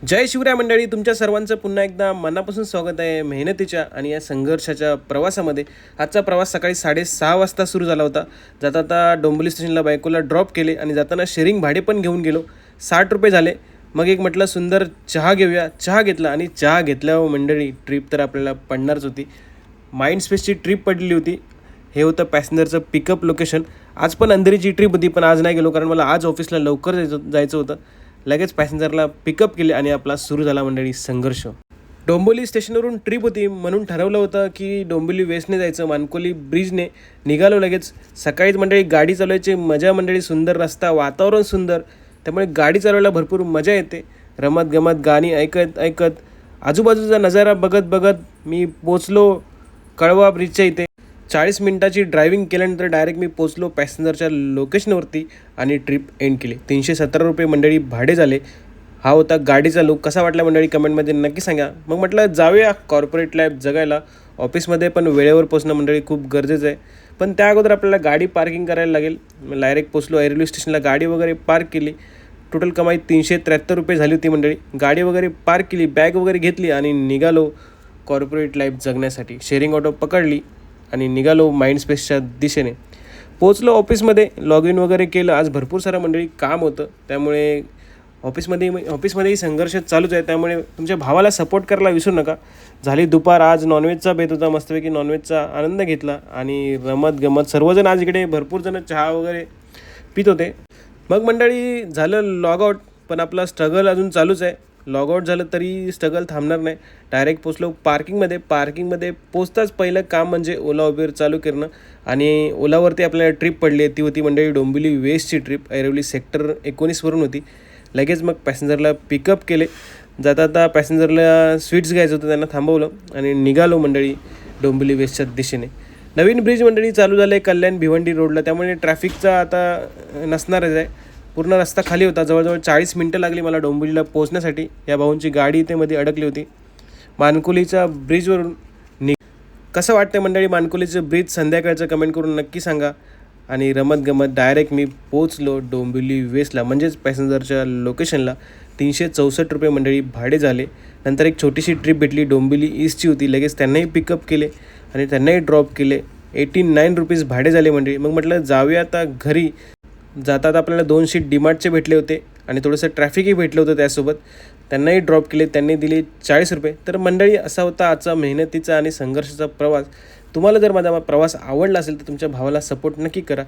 जय शिवराय मंडळी, तुमच्या सर्वांचं पुन्हा एकदा मनापासून स्वागत आहे मेहनतीच्या आणि या संघर्षाच्या प्रवासामध्ये. आजचा प्रवास सकाळी 6:30 वाजता सुरू झाला होता. जाता डोंबिवली स्टेशनला बायकोला ड्रॉप केले आणि जाताना शेअरिंग भाडे पण घेऊन गेलो. 60 रुपये झाले. मग एक म्हटलं सुंदर चहा घेऊया. चहा घेतला आणि चहा घेतल्यावर मंडळी ट्रिप तर आपल्याला पडणारच होती. माइंडस्पेसची ट्रिप पडलेली होती. हे होतं पॅसेंजरचं पिकअप लोकेशन. आज पण अंधेरीची ट्रिप होती, पण आज नाही गेलो कारण मला आज ऑफिसला लवकर जायचं होतं. लगेच पॅसेंजरला पिकअप केले आणि आपला सुरू झाला मंडळी संघर्ष. डोंबिवली स्टेशनवरून ट्रिप होती म्हणून ठरवलं होतं की डोंबिवली वेस्टने जायचं. मानकोली ब्रिजने निघालो लगेच. सकाळीच मंडळी गाडी चालवायची मजा मंडळी. सुंदर रस्ता, वातावरण सुंदर, त्यामुळे गाडी चालवायला भरपूर मजा येते. रमत गमत गाणी ऐकत ऐकत आजूबाजूचा नजारा बघत बघत मी पोचलो कळवा ब्रिजच्या इथे. 40 मिनिटाची ड्रायव्हिंग केल्यानंतर डायरेक्ट मी पोचलो पॅसेंजरच्या लोकेशनवरती आणि ट्रिप एंड केली. 317 रुपये मंडळी भाडे झाले. हा होता गाडीचा लुक. कसा वाटला मंडळी कमेंटमध्ये नक्की सांगा. मग म्हटलं जाऊया कॉर्पोरेट लाईफ जगायला. ऑफिसमध्ये पण वेळेवर पोचणं मंडळी खूप गरजेचं आहे. पण त्या अगोदर आपल्याला गाडी पार्किंग करायला लागेल. डायरेक्ट पोचलो रेल्वे स्टेशनला. गाडी वगैरे पार्क केली. टोटल कमाई 373 रुपये झाली होती मंडळी. गाडी वगैरे पार्क केली, बॅग वगैरे घेतली आणि निघालो कॉर्पोरेट लाईफ जगण्यासाठी. शेअरिंग ऑटो पकडली आणि निघालो माइंडस्पेसच्या दिशेने. पोचलो ऑफिसमध्ये. लॉग इन वगैरे केलं. आज भरपूर सारं मंडळी काम होतं, त्यामुळे ऑफिसमध्येही संघर्ष चालूच आहे. त्यामुळे तुमच्या भावाला सपोर्ट करायला विसरू नका. झाली दुपार. आज नॉनव्हेजचा बेत होता. मस्तपैकी नॉनव्हेजचा आनंद घेतला आणि रमत गमत सर्वजण आज इकडे भरपूर जण चहा वगैरे पित होते. मग मंडळी झालं लॉगआउट, पण आपला स्ट्रगल अजून चालूच आहे. लॉगआउट झालं तरी स्ट्रगल थांबणार नाही. डायरेक्ट पोचलो पार्किंगमध्ये पोचताच पहिलं काम म्हणजे ओला उबेर चालू करणं. आणि ओलावरती आपल्याला ट्रिप पडली आहे. ती होती मंडळी डोंबिवली वेस्टची ट्रिप. ऐरोली सेक्टर 19वरून होती. लगेच मग पॅसेंजरला पिकअप केले. जाता पॅसेंजरला स्वीट्स घ्यायचं होतं, त्यांना थांबवलं आणि निघालो मंडळी डोंबिवली वेस्टच्या दिशेने. नवीन ब्रिज मंडळी चालू झालं आहे कल्याण भिवंडी रोडला, त्यामुळे ट्रॅफिकचा आता नसणारच आहे. पूर्ण रस्ता खाली होता. जवळजवळ 40 मिनटं लागली मला डोंबिवलीला पोहोचण्यासाठी. या भाऊंची गाडी इथे मध्ये अडकली होती. मानकोलीच्या ब्रिजवरून कसं वाटतं मंडळी मानकोलीचं ब्रिज संध्याकाळचं कमेंट करून नक्की सांगा. आणि रमत गमत डायरेक्ट मी पोचलो डोंबिवली वेस्टला, म्हणजेच पॅसेंजरच्या लोकेशनला. 364 रुपये मंडळी भाडे झाले. नंतर एक छोटीशी ट्रिप भेटली डोंबिवली ईस्टची होती. लगेच त्यांनाही पिकअप केले आणि त्यांनाही ड्रॉप केले. 89 रुपीज भाडे झाले मंडळी. मग म्हटलं जाऊया आता घरी. जातात आपल्याला 2 सीट डीमार्टचे भेटले होते आणि थोडंसं ट्रॅफिकही भेटलं होतं त्यासोबत. त्यांनाही ड्रॉप केले. त्यांनी दिले 40 रुपये. तर मंडळी असा होता आजचा मेहनतीचा आणि संघर्षाचा प्रवास. तुम्हाला जर माझा प्रवास आवडला असेल तर तुमच्या भावाला सपोर्ट नक्की करा.